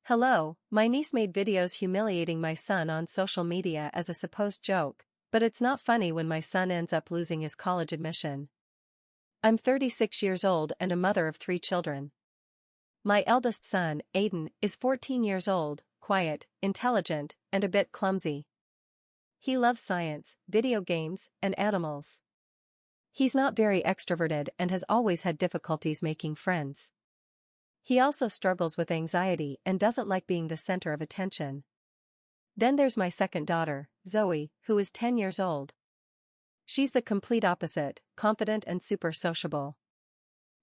Hello, my niece made videos humiliating my son on social media as a supposed joke, but it's not funny when my son ends up losing his college admission. I'm 36 years old and a mother of 3 children. My eldest son, Aiden, is 14 years old, quiet, intelligent, and a bit clumsy. He loves science, video games, and animals. He's not very extroverted and has always had difficulties making friends. He also struggles with anxiety and doesn't like being the center of attention. Then there's my second daughter, Zoe, who is 10 years old. She's the complete opposite, confident and super sociable.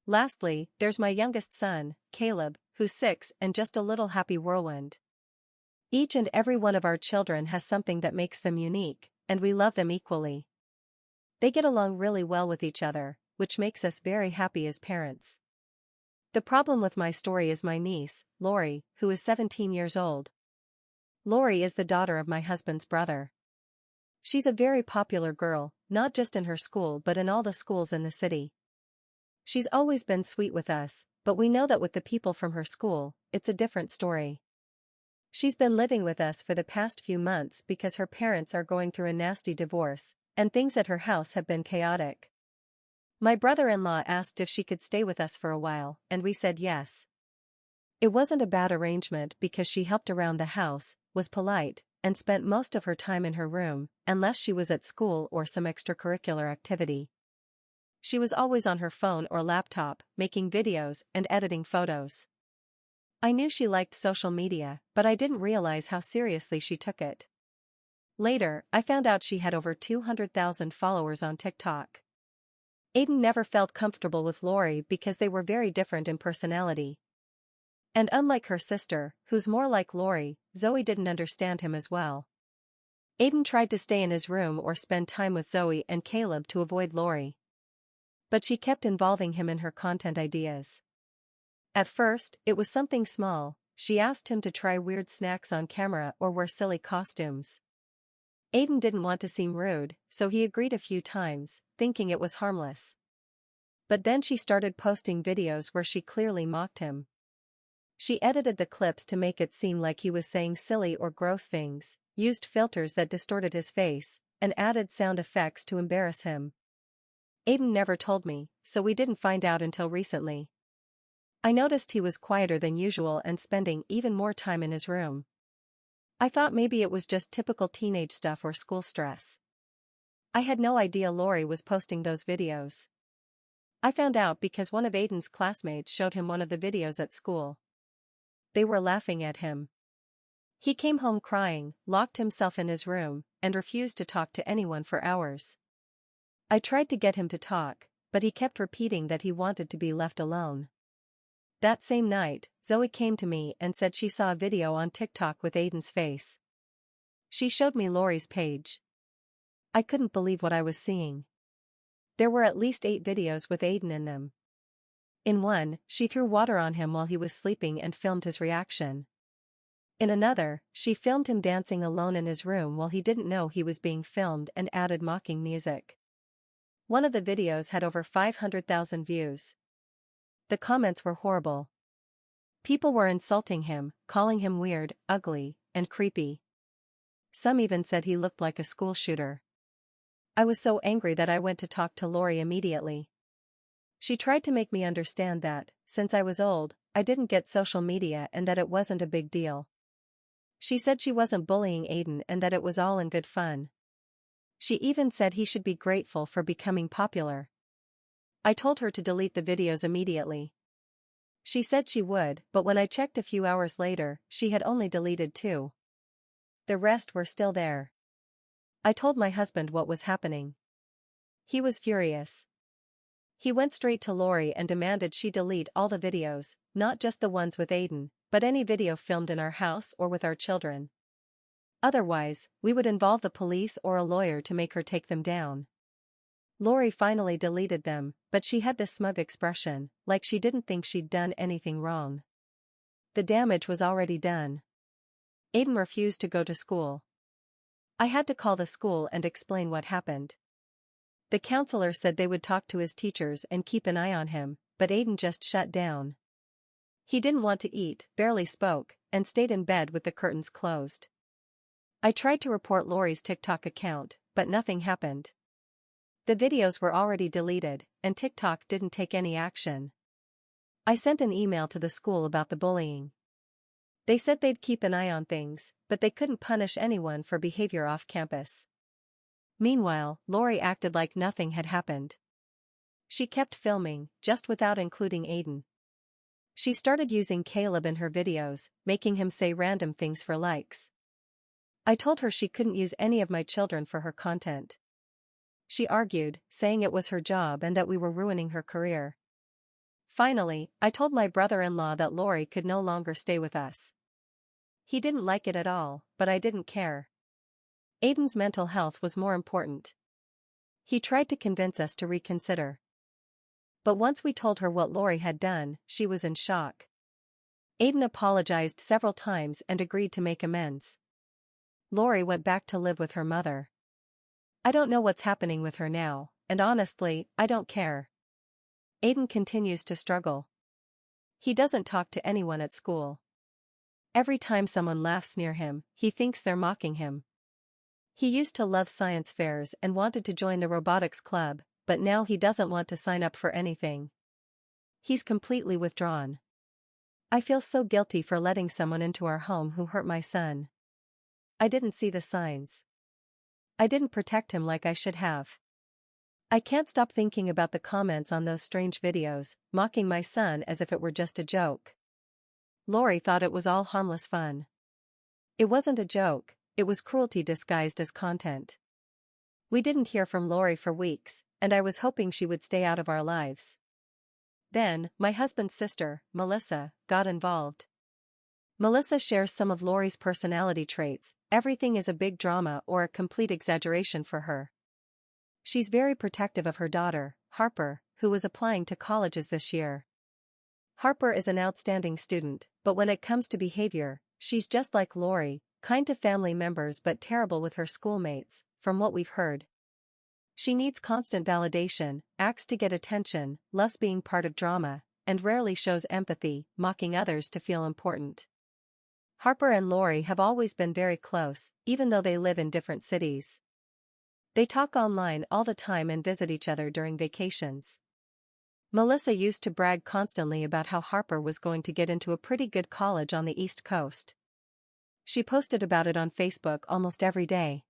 Lastly, there's my youngest son, Caleb, who's 6 and just a little happy whirlwind. Each and every one of our children has something that makes them unique, and we love them equally. They get along really well with each other, which makes us very happy as parents. The problem with my story is my niece, Lori, who is 17 years old. Lori is the daughter of my husband's brother. She's a very popular girl, not just in her school but in all the schools in the city. She's always been sweet with us, but we know that with the people from her school, it's a different story. She's been living with us for the past few months because her parents are going through a nasty divorce, and things at her house have been chaotic. My brother-in-law asked if she could stay with us for a while, and we said yes. It wasn't a bad arrangement because she helped around the house, was polite, and spent most of her time in her room, unless she was at school or some extracurricular activity. She was always on her phone or laptop, making videos and editing photos. I knew she liked social media, but I didn't realize how seriously she took it. Later, I found out she had over 200,000 followers on TikTok. Aiden never felt comfortable with Lori because they were very different in personality. And unlike her sister, who's more like Lori, Zoe didn't understand him as well. Aiden tried to stay in his room or spend time with Zoe and Caleb to avoid Lori. But she kept involving him in her content ideas. At first, it was something small. She asked him to try weird snacks on camera or wear silly costumes. Aiden didn't want to seem rude, so he agreed a few times, thinking it was harmless. But then she started posting videos where she clearly mocked him. She edited the clips to make it seem like he was saying silly or gross things, used filters that distorted his face, and added sound effects to embarrass him. Aiden never told me, so we didn't find out until recently. I noticed he was quieter than usual and spending even more time in his room. I thought maybe it was just typical teenage stuff or school stress. I had no idea Lori was posting those videos. I found out because one of Aiden's classmates showed him one of the videos at school. They were laughing at him. He came home crying, locked himself in his room, and refused to talk to anyone for hours. I tried to get him to talk, but he kept repeating that he wanted to be left alone. That same night, Zoe came to me and said she saw a video on TikTok with Aiden's face. She showed me Lori's page. I couldn't believe what I was seeing. There were at least 8 videos with Aiden in them. In one, she threw water on him while he was sleeping and filmed his reaction. In another, she filmed him dancing alone in his room while he didn't know he was being filmed and added mocking music. One of the videos had over 500,000 views. The comments were horrible. People were insulting him, calling him weird, ugly, and creepy. Some even said he looked like a school shooter. I was so angry that I went to talk to Lori immediately. She tried to make me understand that, since I was old, I didn't get social media and that it wasn't a big deal. She said she wasn't bullying Aiden and that it was all in good fun. She even said he should be grateful for becoming popular. I told her to delete the videos immediately. She said she would, but when I checked a few hours later, she had only deleted 2. The rest were still there. I told my husband what was happening. He was furious. He went straight to Lori and demanded she delete all the videos, not just the ones with Aiden, but any video filmed in our house or with our children. Otherwise, we would involve the police or a lawyer to make her take them down. Lori finally deleted them, but she had this smug expression, like she didn't think she'd done anything wrong. The damage was already done. Aiden refused to go to school. I had to call the school and explain what happened. The counselor said they would talk to his teachers and keep an eye on him, but Aiden just shut down. He didn't want to eat, barely spoke, and stayed in bed with the curtains closed. I tried to report Lori's TikTok account, but nothing happened. The videos were already deleted, and TikTok didn't take any action. I sent an email to the school about the bullying. They said they'd keep an eye on things, but they couldn't punish anyone for behavior off campus. Meanwhile, Lori acted like nothing had happened. She kept filming, just without including Aiden. She started using Caleb in her videos, making him say random things for likes. I told her she couldn't use any of my children for her content. She argued, saying it was her job and that we were ruining her career. Finally, I told my brother-in-law that Lori could no longer stay with us. He didn't like it at all, but I didn't care. Aiden's mental health was more important. He tried to convince us to reconsider. But once we told her what Lori had done, she was in shock. Aiden apologized several times and agreed to make amends. Lori went back to live with her mother. I don't know what's happening with her now, and honestly, I don't care. Aiden continues to struggle. He doesn't talk to anyone at school. Every time someone laughs near him, he thinks they're mocking him. He used to love science fairs and wanted to join the robotics club, but now he doesn't want to sign up for anything. He's completely withdrawn. I feel so guilty for letting someone into our home who hurt my son. I didn't see the signs. I didn't protect him like I should have. I can't stop thinking about the comments on those strange videos, mocking my son as if it were just a joke. Lori thought it was all harmless fun. It wasn't a joke, it was cruelty disguised as content. We didn't hear from Lori for weeks, and I was hoping she would stay out of our lives. Then, my husband's sister, Melissa, got involved. Melissa shares some of Lori's personality traits. Everything is a big drama or a complete exaggeration for her. She's very protective of her daughter, Harper, who was applying to colleges this year. Harper is an outstanding student, but when it comes to behavior, she's just like Lori, kind to family members but terrible with her schoolmates, from what we've heard. She needs constant validation, acts to get attention, loves being part of drama, and rarely shows empathy, mocking others to feel important. Harper and Lori have always been very close, even though they live in different cities. They talk online all the time and visit each other during vacations. Melissa used to brag constantly about how Harper was going to get into a pretty good college on the East Coast. She posted about it on Facebook almost every day.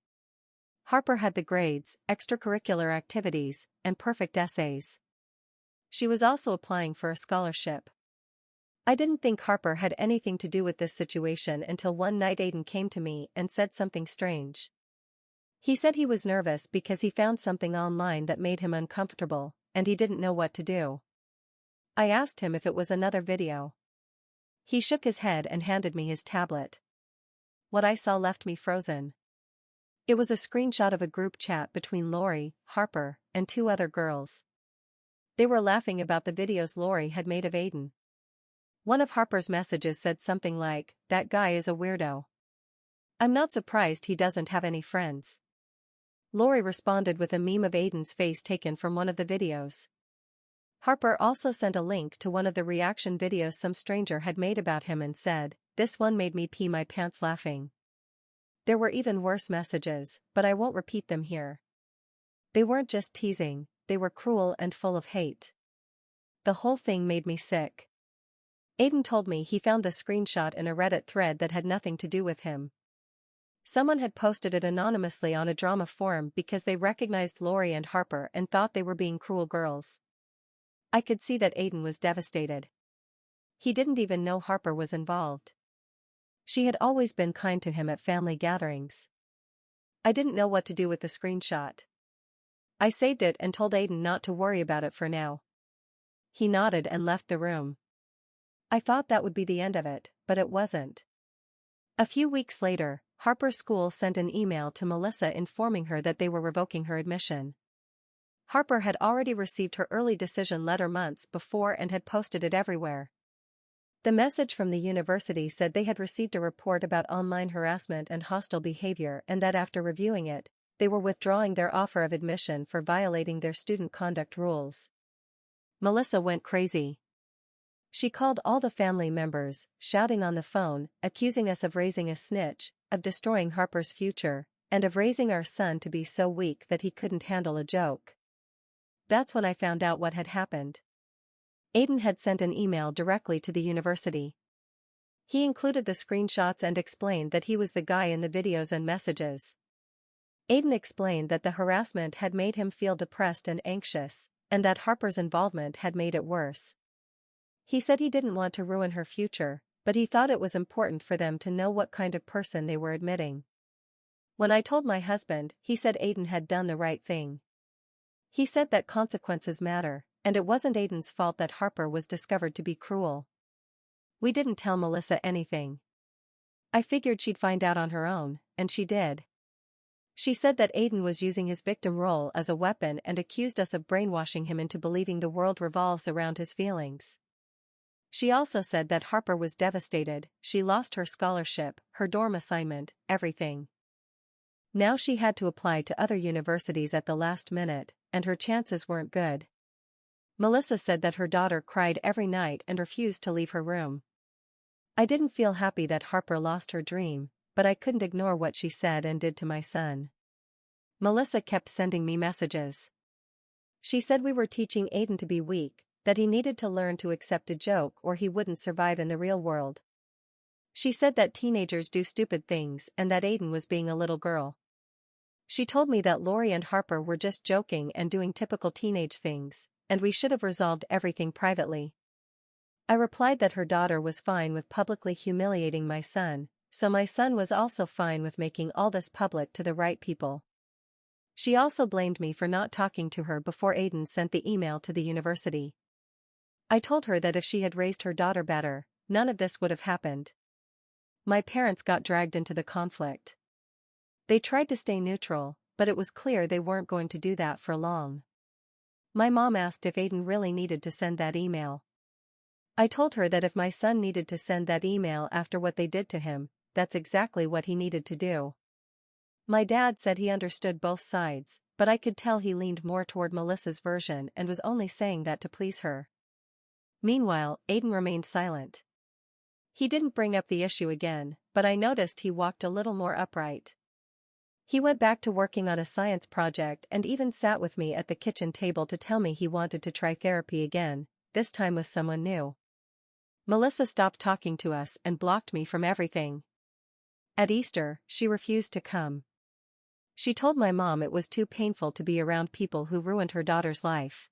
Harper had the grades, extracurricular activities, and perfect essays. She was also applying for a scholarship. I didn't think Harper had anything to do with this situation until one night Aiden came to me and said something strange. He said he was nervous because he found something online that made him uncomfortable, and he didn't know what to do. I asked him if it was another video. He shook his head and handed me his tablet. What I saw left me frozen. It was a screenshot of a group chat between Lori, Harper, and two other girls. They were laughing about the videos Lori had made of Aiden. One of Harper's messages said something like, "That guy is a weirdo. I'm not surprised he doesn't have any friends." Lori responded with a meme of Aiden's face taken from one of the videos. Harper also sent a link to one of the reaction videos some stranger had made about him and said, "This one made me pee my pants laughing." There were even worse messages, but I won't repeat them here. They weren't just teasing, they were cruel and full of hate. The whole thing made me sick. Aiden told me he found the screenshot in a Reddit thread that had nothing to do with him. Someone had posted it anonymously on a drama forum because they recognized Lori and Harper and thought they were being cruel girls. I could see that Aiden was devastated. He didn't even know Harper was involved. She had always been kind to him at family gatherings. I didn't know what to do with the screenshot. I saved it and told Aiden not to worry about it for now. He nodded and left the room. I thought that would be the end of it, but it wasn't. A few weeks later, Harper's school sent an email to Melissa informing her that they were revoking her admission. Harper had already received her early decision letter months before and had posted it everywhere. The message from the university said they had received a report about online harassment and hostile behavior and that after reviewing it, they were withdrawing their offer of admission for violating their student conduct rules. Melissa went crazy. She called all the family members, shouting on the phone, accusing us of raising a snitch, of destroying Harper's future, and of raising our son to be so weak that he couldn't handle a joke. That's when I found out what had happened. Aiden had sent an email directly to the university. He included the screenshots and explained that he was the guy in the videos and messages. Aiden explained that the harassment had made him feel depressed and anxious, and that Harper's involvement had made it worse. He said he didn't want to ruin her future, but he thought it was important for them to know what kind of person they were admitting. When I told my husband, he said Aiden had done the right thing. He said that consequences matter, and it wasn't Aiden's fault that Harper was discovered to be cruel. We didn't tell Melissa anything. I figured she'd find out on her own, and she did. She said that Aiden was using his victim role as a weapon and accused us of brainwashing him into believing the world revolves around his feelings. She also said that Harper was devastated, she lost her scholarship, her dorm assignment, everything. Now she had to apply to other universities at the last minute, and her chances weren't good. Melissa said that her daughter cried every night and refused to leave her room. I didn't feel happy that Harper lost her dream, but I couldn't ignore what she said and did to my son. Melissa kept sending me messages. She said we were teaching Aiden to be weak, that he needed to learn to accept a joke or he wouldn't survive in the real world. She said that teenagers do stupid things and that Aiden was being a little girl. She told me that Lori and Harper were just joking and doing typical teenage things, and we should have resolved everything privately. I replied that her daughter was fine with publicly humiliating my son, so my son was also fine with making all this public to the right people. She also blamed me for not talking to her before Aiden sent the email to the university. I told her that if she had raised her daughter better, none of this would have happened. My parents got dragged into the conflict. They tried to stay neutral, but it was clear they weren't going to do that for long. My mom asked if Aiden really needed to send that email. I told her that if my son needed to send that email after what they did to him, that's exactly what he needed to do. My dad said he understood both sides, but I could tell he leaned more toward Melissa's version and was only saying that to please her. Meanwhile, Aiden remained silent. He didn't bring up the issue again, but I noticed he walked a little more upright. He went back to working on a science project and even sat with me at the kitchen table to tell me he wanted to try therapy again, this time with someone new. Melissa stopped talking to us and blocked me from everything. At Easter, she refused to come. She told my mom it was too painful to be around people who ruined her daughter's life.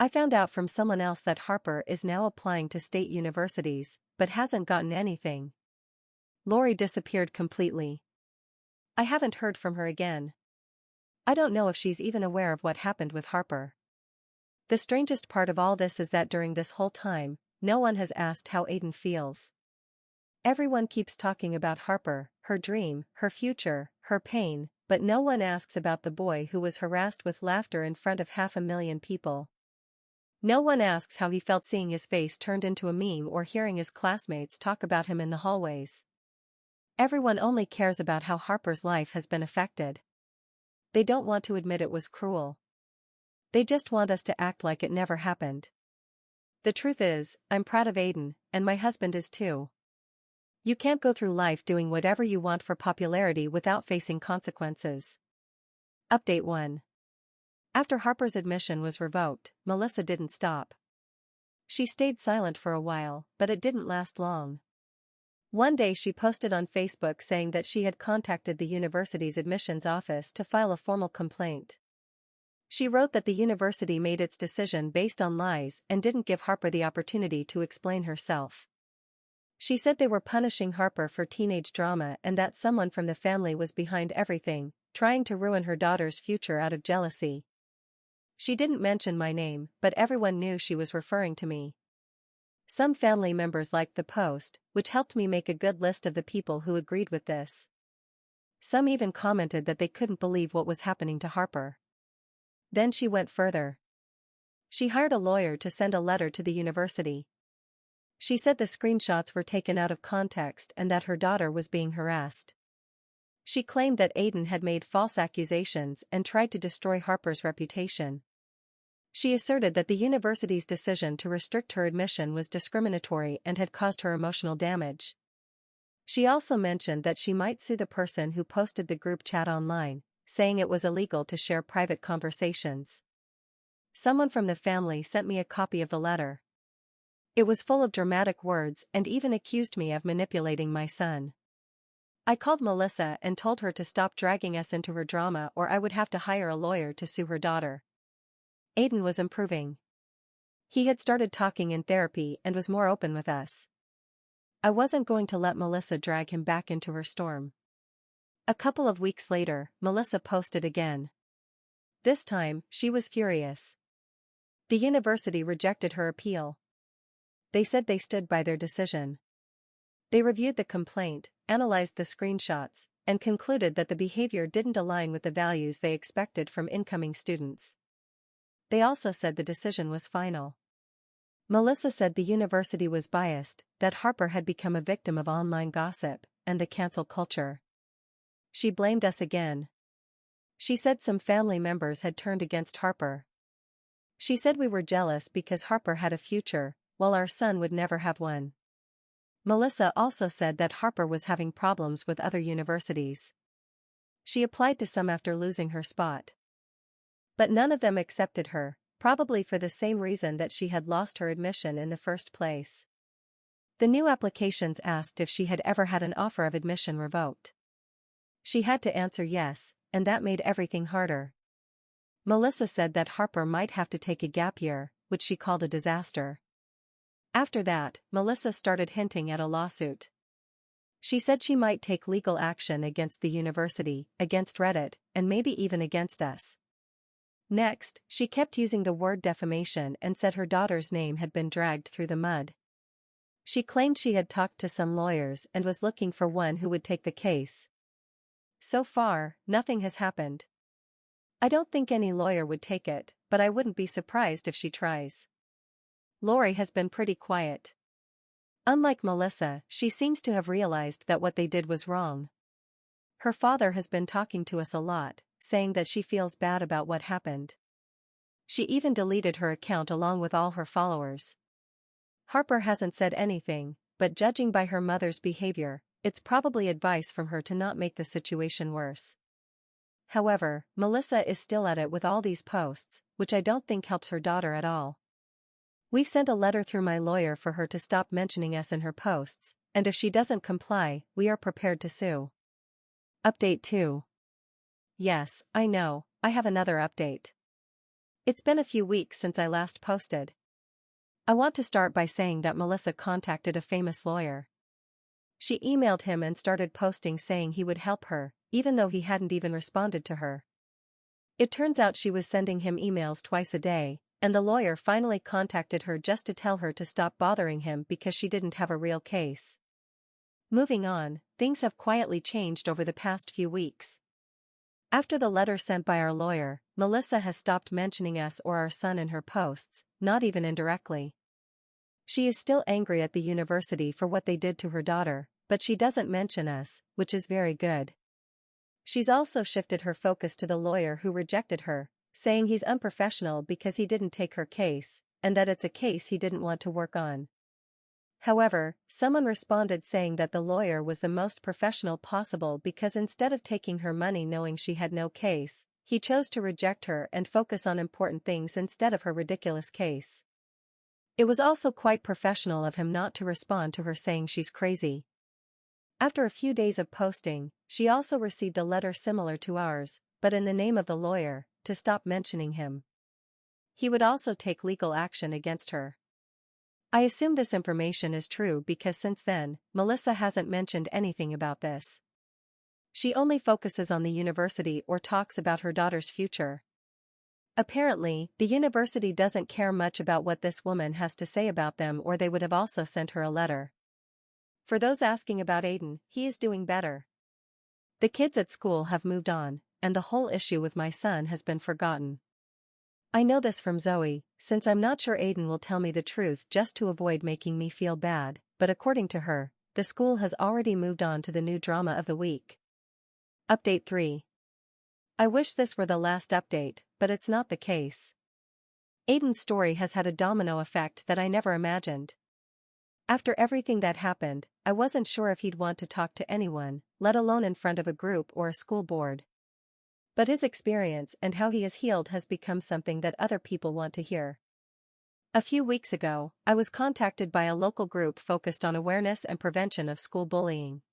I found out from someone else that Harper is now applying to state universities, but hasn't gotten anything. Lori disappeared completely. I haven't heard from her again. I don't know if she's even aware of what happened with Harper. The strangest part of all this is that during this whole time, no one has asked how Aiden feels. Everyone keeps talking about Harper, her dream, her future, her pain, but no one asks about the boy who was harassed with laughter in front of 500,000 people. No one asks how he felt seeing his face turned into a meme or hearing his classmates talk about him in the hallways. Everyone only cares about how Harper's life has been affected. They don't want to admit it was cruel. They just want us to act like it never happened. The truth is, I'm proud of Aiden, and my husband is too. You can't go through life doing whatever you want for popularity without facing consequences. Update 1. After Harper's admission was revoked, Melissa didn't stop. She stayed silent for a while, but it didn't last long. One day she posted on Facebook saying that she had contacted the university's admissions office to file a formal complaint. She wrote that the university made its decision based on lies and didn't give Harper the opportunity to explain herself. She said they were punishing Harper for teenage drama and that someone from the family was behind everything, trying to ruin her daughter's future out of jealousy. She didn't mention my name, but everyone knew she was referring to me. Some family members liked the post, which helped me make a good list of the people who agreed with this. Some even commented that they couldn't believe what was happening to Harper. Then she went further. She hired a lawyer to send a letter to the university. She said the screenshots were taken out of context and that her daughter was being harassed. She claimed that Aiden had made false accusations and tried to destroy Harper's reputation. She asserted that the university's decision to restrict her admission was discriminatory and had caused her emotional damage. She also mentioned that she might sue the person who posted the group chat online, saying it was illegal to share private conversations. Someone from the family sent me a copy of the letter. It was full of dramatic words and even accused me of manipulating my son. I called Melissa and told her to stop dragging us into her drama or I would have to hire a lawyer to sue her daughter. Aiden was improving. He had started talking in therapy and was more open with us. I wasn't going to let Melissa drag him back into her storm. A couple of weeks later, Melissa posted again. This time, she was furious. The university rejected her appeal. They said they stood by their decision. They reviewed the complaint, analyzed the screenshots, and concluded that the behavior didn't align with the values they expected from incoming students. They also said the decision was final. Melissa said the university was biased, that Harper had become a victim of online gossip and the cancel culture. She blamed us again. She said some family members had turned against Harper. She said we were jealous because Harper had a future, while our son would never have one. Melissa also said that Harper was having problems with other universities. She applied to some after losing her spot. But none of them accepted her, probably for the same reason that she had lost her admission in the first place. The new applications asked if she had ever had an offer of admission revoked. She had to answer yes, and that made everything harder. Melissa said that Harper might have to take a gap year, which she called a disaster. After that, Melissa started hinting at a lawsuit. She said she might take legal action against the university, against Reddit, and maybe even against us. Next, she kept using the word defamation and said her daughter's name had been dragged through the mud. She claimed she had talked to some lawyers and was looking for one who would take the case. So far, nothing has happened. I don't think any lawyer would take it, but I wouldn't be surprised if she tries. Lori has been pretty quiet. Unlike Melissa, she seems to have realized that what they did was wrong. Her father has been talking to us a lot, saying that she feels bad about what happened. She even deleted her account along with all her followers. Harper hasn't said anything, but judging by her mother's behavior, it's probably advice from her to not make the situation worse. However, Melissa is still at it with all these posts, which I don't think helps her daughter at all. We've sent a letter through my lawyer for her to stop mentioning us in her posts, and if she doesn't comply, we are prepared to sue. Update 2. Yes, I know, I have another update. It's been a few weeks since I last posted. I want to start by saying that Melissa contacted a famous lawyer. She emailed him and started posting saying he would help her, even though he hadn't even responded to her. It turns out she was sending him emails twice a day, and the lawyer finally contacted her just to tell her to stop bothering him because she didn't have a real case. Moving on, things have quietly changed over the past few weeks. After the letter sent by our lawyer, Melissa has stopped mentioning us or our son in her posts, not even indirectly. She is still angry at the university for what they did to her daughter, but she doesn't mention us, which is very good. She's also shifted her focus to the lawyer who rejected her, saying he's unprofessional because he didn't take her case, and that it's a case he didn't want to work on. However, someone responded saying that the lawyer was the most professional possible because instead of taking her money knowing she had no case, he chose to reject her and focus on important things instead of her ridiculous case. It was also quite professional of him not to respond to her saying she's crazy. After a few days of posting, she also received a letter similar to ours, but in the name of the lawyer, to stop mentioning him. He would also take legal action against her. I assume this information is true because since then, Melissa hasn't mentioned anything about this. She only focuses on the university or talks about her daughter's future. Apparently, the university doesn't care much about what this woman has to say about them or they would have also sent her a letter. For those asking about Aiden, he is doing better. The kids at school have moved on, and the whole issue with my son has been forgotten. I know this from Zoe, since I'm not sure Aiden will tell me the truth just to avoid making me feel bad, but according to her, the school has already moved on to the new drama of the week. Update 3. I wish this were the last update, but it's not the case. Aiden's story has had a domino effect that I never imagined. After everything that happened, I wasn't sure if he'd want to talk to anyone, let alone in front of a group or a school board. But his experience and how he has healed has become something that other people want to hear. A few weeks ago, I was contacted by a local group focused on awareness and prevention of school bullying.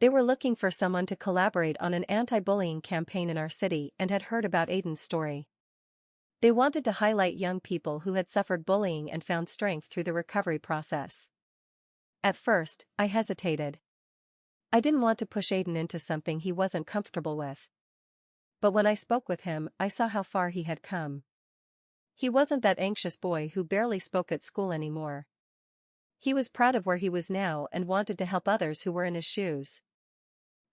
They were looking for someone to collaborate on an anti-bullying campaign in our city and had heard about Aiden's story. They wanted to highlight young people who had suffered bullying and found strength through the recovery process. At first, I hesitated. I didn't want to push Aiden into something he wasn't comfortable with. But when I spoke with him, I saw how far he had come. He wasn't that anxious boy who barely spoke at school anymore. He was proud of where he was now and wanted to help others who were in his shoes.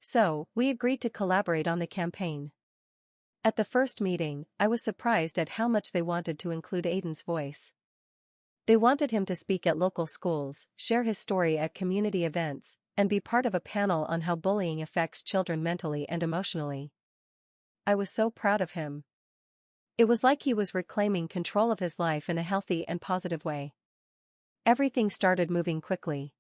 So, we agreed to collaborate on the campaign. At the first meeting, I was surprised at how much they wanted to include Aiden's voice. They wanted him to speak at local schools, share his story at community events, and be part of a panel on how bullying affects children mentally and emotionally. I was so proud of him. It was like he was reclaiming control of his life in a healthy and positive way. Everything started moving quickly.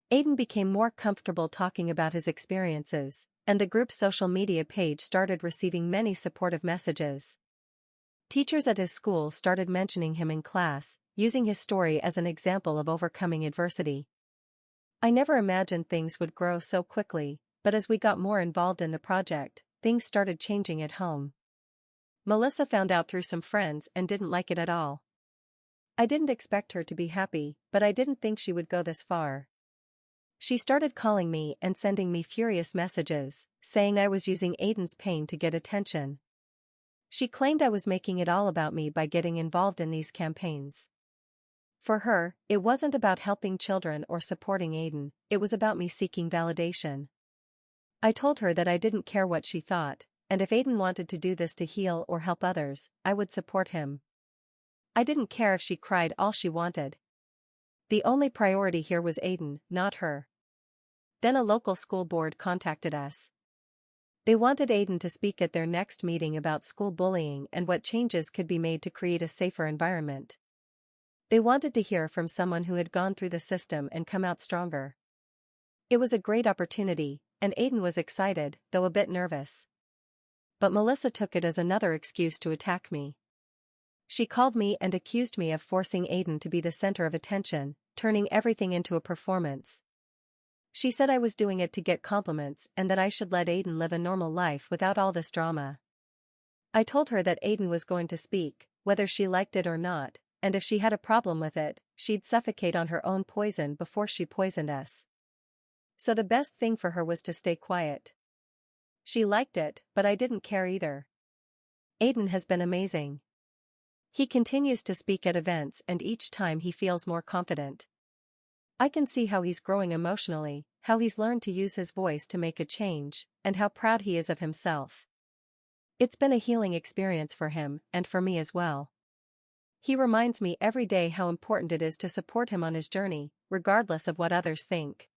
Aiden became more comfortable talking about his experiences, and the group's social media page started receiving many supportive messages. Teachers at his school started mentioning him in class, using his story as an example of overcoming adversity. I never imagined things would grow so quickly, but as we got more involved in the project, things started changing at home. Melissa found out through some friends and didn't like it at all. I didn't expect her to be happy, but I didn't think she would go this far. She started calling me and sending me furious messages, saying I was using Aiden's pain to get attention. She claimed I was making it all about me by getting involved in these campaigns. For her, it wasn't about helping children or supporting Aiden, it was about me seeking validation. I told her that I didn't care what she thought, and if Aiden wanted to do this to heal or help others, I would support him. I didn't care if she cried all she wanted. The only priority here was Aiden, not her. Then a local school board contacted us. They wanted Aiden to speak at their next meeting about school bullying and what changes could be made to create a safer environment. They wanted to hear from someone who had gone through the system and come out stronger. It was a great opportunity, and Aiden was excited, though a bit nervous. But Melissa took it as another excuse to attack me. She called me and accused me of forcing Aiden to be the center of attention, turning everything into a performance. She said I was doing it to get compliments and that I should let Aiden live a normal life without all this drama. I told her that Aiden was going to speak, whether she liked it or not, and if she had a problem with it, she'd suffocate on her own poison before she poisoned us. So the best thing for her was to stay quiet. She liked it, but I didn't care either. Aiden has been amazing. He continues to speak at events and each time he feels more confident. I can see how he's growing emotionally, how he's learned to use his voice to make a change, and how proud he is of himself. It's been a healing experience for him, and for me as well. He reminds me every day how important it is to support him on his journey, regardless of what others think.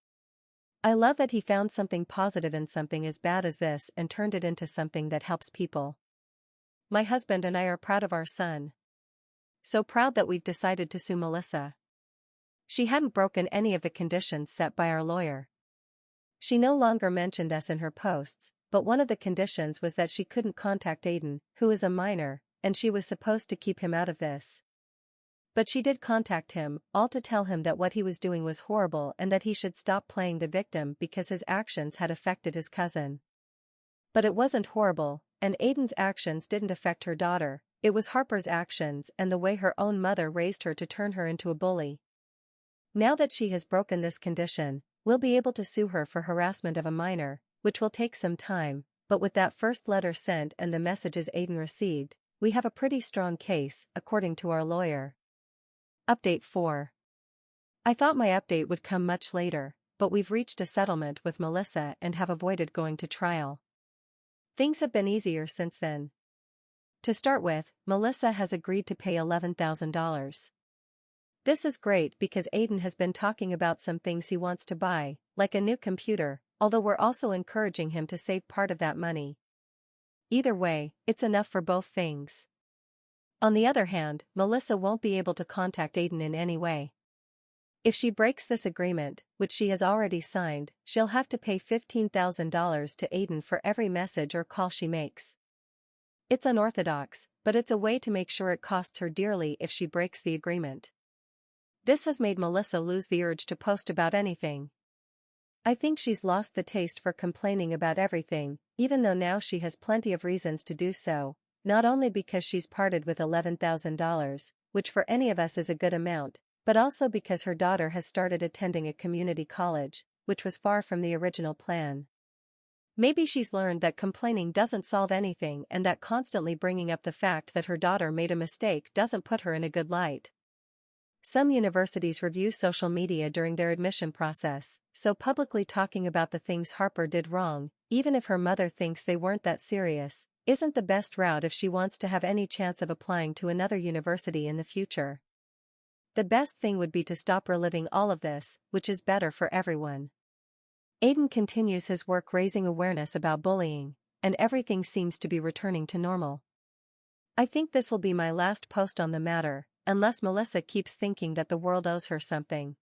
I love that he found something positive in something as bad as this and turned it into something that helps people. My husband and I are proud of our son. So proud that we've decided to sue Melissa. She hadn't broken any of the conditions set by our lawyer. She no longer mentioned us in her posts, but one of the conditions was that she couldn't contact Aiden, who is a minor, and she was supposed to keep him out of this. But she did contact him, all to tell him that what he was doing was horrible and that he should stop playing the victim because his actions had affected his cousin. But it wasn't horrible, and Aiden's actions didn't affect her daughter, it was Harper's actions and the way her own mother raised her to turn her into a bully. Now that she has broken this condition, we'll be able to sue her for harassment of a minor, which will take some time, but with that first letter sent and the messages Aiden received, we have a pretty strong case, according to our lawyer. Update 4. I thought my update would come much later, but we've reached a settlement with Melissa and have avoided going to trial. Things have been easier since then. To start with, Melissa has agreed to pay $11,000. This is great because Aiden has been talking about some things he wants to buy, like a new computer, although we're also encouraging him to save part of that money. Either way, it's enough for both things. On the other hand, Melissa won't be able to contact Aiden in any way. If she breaks this agreement, which she has already signed, she'll have to pay $15,000 to Aiden for every message or call she makes. It's unorthodox, but it's a way to make sure it costs her dearly if she breaks the agreement. This has made Melissa lose the urge to post about anything. I think she's lost the taste for complaining about everything, even though now she has plenty of reasons to do so, not only because she's parted with $11,000, which for any of us is a good amount, but also because her daughter has started attending a community college, which was far from the original plan. Maybe she's learned that complaining doesn't solve anything and that constantly bringing up the fact that her daughter made a mistake doesn't put her in a good light. Some universities review social media during their admission process, so publicly talking about the things Harper did wrong, even if her mother thinks they weren't that serious, isn't the best route if she wants to have any chance of applying to another university in the future. The best thing would be to stop reliving all of this, which is better for everyone. Aiden continues his work raising awareness about bullying, and everything seems to be returning to normal. I think this will be my last post on the matter, unless Melissa keeps thinking that the world owes her something.